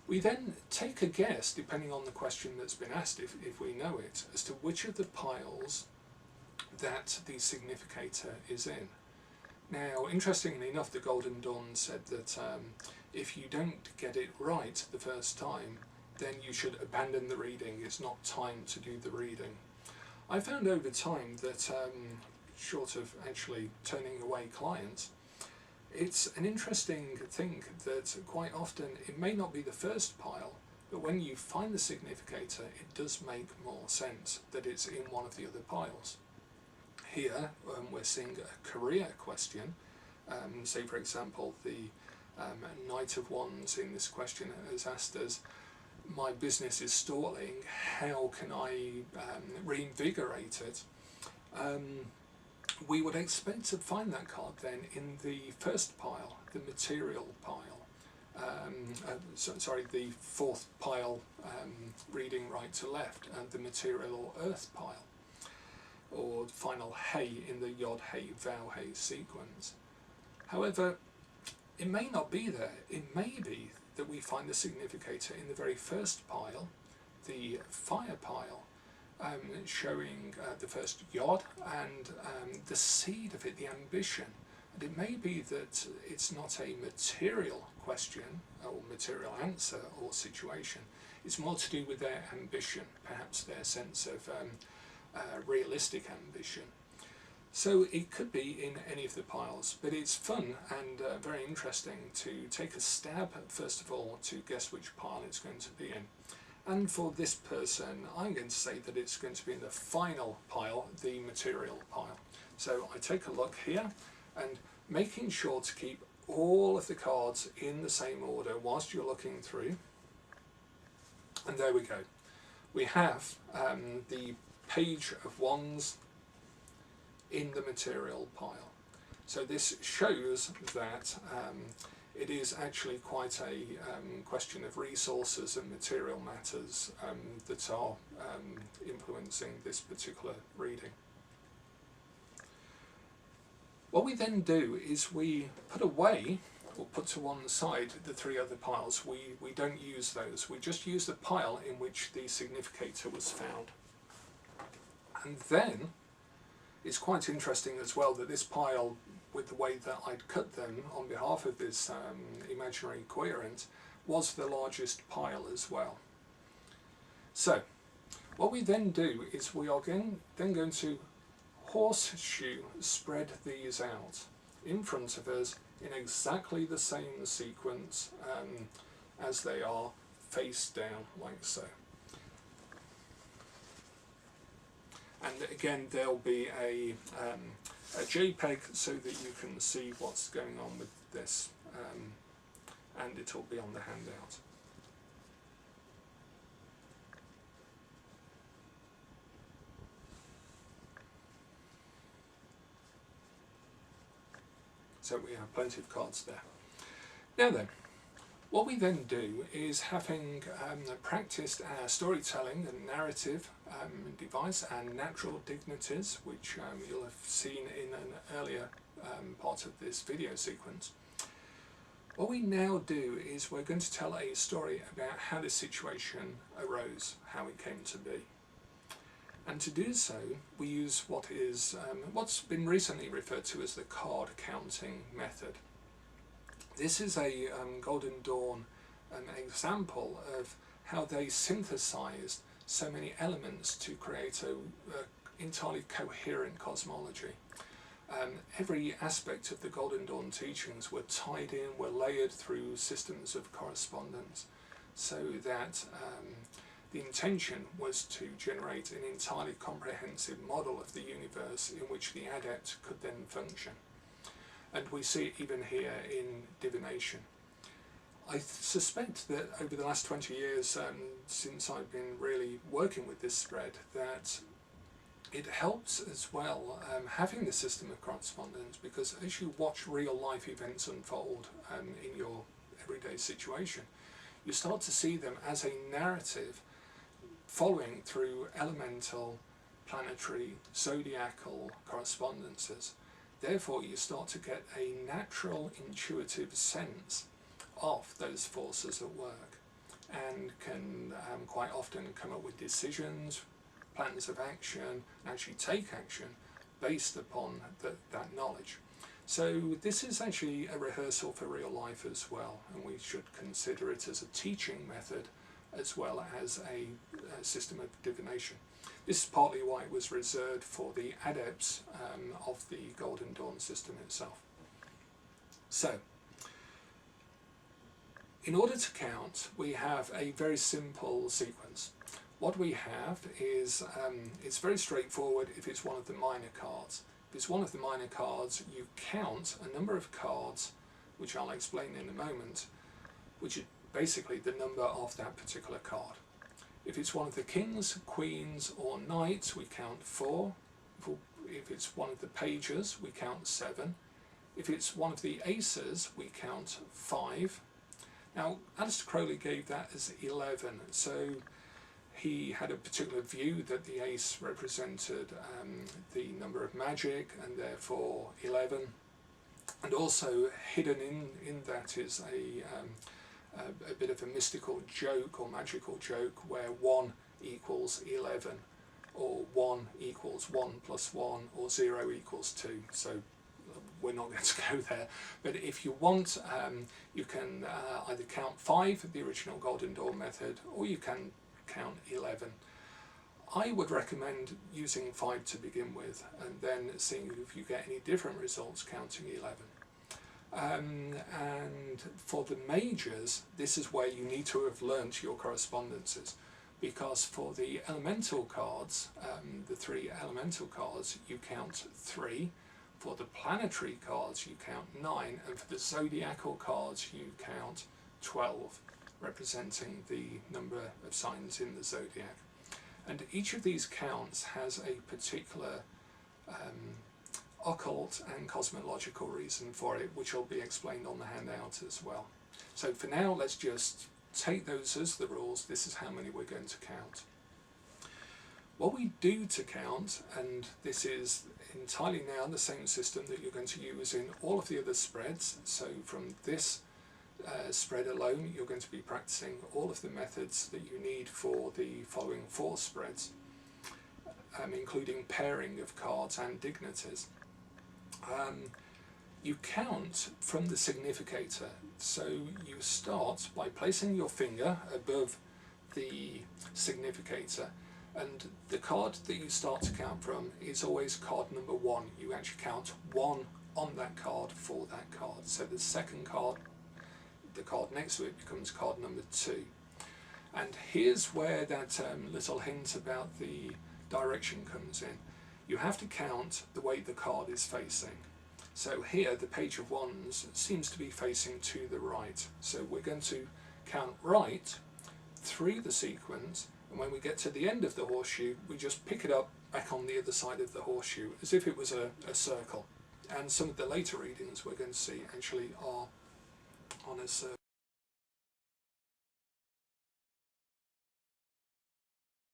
We then take a guess, depending on the question that's been asked, if we know it, as to which of the piles that the significator is in. Now, interestingly enough, the Golden Dawn said that if you don't get it right the first time, then you should abandon the reading. It's not time to do the reading. I found over time that, short of actually turning away clients, it's an interesting thing that quite often it may not be the first pile, but when you find the significator, it does make more sense that it's in one of the other piles. Here we're seeing a career question. Say for example the Knight of Wands in this question has asked us, my business is stalling, how can I reinvigorate it? We would expect to find that card then in the first pile, the material pile. The fourth pile, reading right to left, and the material or earth pile, or final hay in the Yod Hay Vow Hay sequence. However, it may not be there. It may be that we find the significator in the very first pile, the fire pile, showing the first Yod and the seed of it, the ambition. And it may be that it's not a material question or material answer or situation. It's more to do with their ambition, perhaps their sense of realistic ambition. So it could be in any of the piles, but it's fun and very interesting to take a stab, first of all, to guess which pile it's going to be in. And for this person, I'm going to say that it's going to be in the final pile, the material pile. So I take a look here, and making sure to keep all of the cards in the same order whilst you're looking through. And there we go. We have the Page of Wands in the material pile. So this shows that it is actually quite a question of resources and material matters that are influencing this particular reading. What we then do is we put away, or put to one side, the three other piles. We don't use those. We just use the pile in which the significator was found. And then it's quite interesting as well that this pile, with the way that I'd cut them on behalf of this imaginary querent, was the largest pile as well. So what we then do is we are then going to horseshoe spread these out in front of us in exactly the same sequence as they are, face down, like so. And again, there'll be a JPEG so that you can see what's going on with this, and it'll be on the handout. So we have plenty of cards there. Now then, what we then do is, having practiced our storytelling and narrative device and natural dignities, which you'll have seen in an earlier part of this video sequence, what we now do is we're going to tell a story about how this situation arose, how it came to be. And to do so, we use what is what's been recently referred to as the card counting method. This is a Golden Dawn example of how they synthesized so many elements to create an entirely coherent cosmology. Every aspect of the Golden Dawn teachings were tied in, were layered through systems of correspondence, so that the intention was to generate an entirely comprehensive model of the universe in which the adept could then function. And we see it even here in divination. I suspect that over the last 20 years, since I've been really working with this spread, that it helps as well having the system of correspondence, because as you watch real life events unfold in your everyday situation, you start to see them as a narrative following through elemental, planetary, zodiacal correspondences. Therefore, you start to get a natural, intuitive sense of those forces at work. and can quite often come up with decisions, plans of action, and actually take action based upon that knowledge. So this is actually a rehearsal for real life as well, and we should consider it as a teaching method as well as a system of divination. This is partly why it was reserved for the adepts of the Golden Dawn system itself. So, in order to count, we have a very simple sequence. What we have is, it's very straightforward if it's one of the minor cards. If it's one of the minor cards, you count a number of cards, which I'll explain in a moment, which is basically the number of that particular card. If it's one of the kings, queens, or knights, we count 4. If it's one of the pages, we count 7. If it's one of the aces, we count 5. Now, Aleister Crowley gave that as 11, so he had a particular view that the ace represented the number of magic, and therefore 11. And also hidden in that is a bit of a mystical joke or magical joke where 1 equals 11, or 1 equals 1 plus 1, or 0 equals 2. So we're not going to go there, but if you want, you can either count 5, the original Golden Dawn method, or you can count 11. I would recommend using 5 to begin with, and then seeing if you get any different results counting 11. And for the majors, this is where you need to have learnt your correspondences, because for the elemental cards, the 3 elemental cards, you count 3. For the planetary cards, you count 9, and for the zodiacal cards, you count 12, representing the number of signs in the zodiac. And each of these counts has a particular occult and cosmological reason for it, which will be explained on the handout as well. So for now, let's just take those as the rules. This is how many we're going to count. What we do to count, and this is entirely now the same system that you're going to use in all of the other spreads, so from this spread alone you're going to be practicing all of the methods that you need for the following 4 spreads, including pairing of cards and dignities. You count from the significator, so you start by placing your finger above the significator, and the card that you start to count from is always card number 1. You actually count 1 on that card for that card. So the second card, the card next to it, becomes card number 2. And here's where that little hint about the direction comes in. You have to count the way the card is facing. So here the page of wands seems to be facing to the right. So we're going to count right through the sequence, and when we get to the end of the horseshoe, we just pick it up back on the other side of the horseshoe, as if it was a circle. And some of the later readings we're going to see actually are on a circle.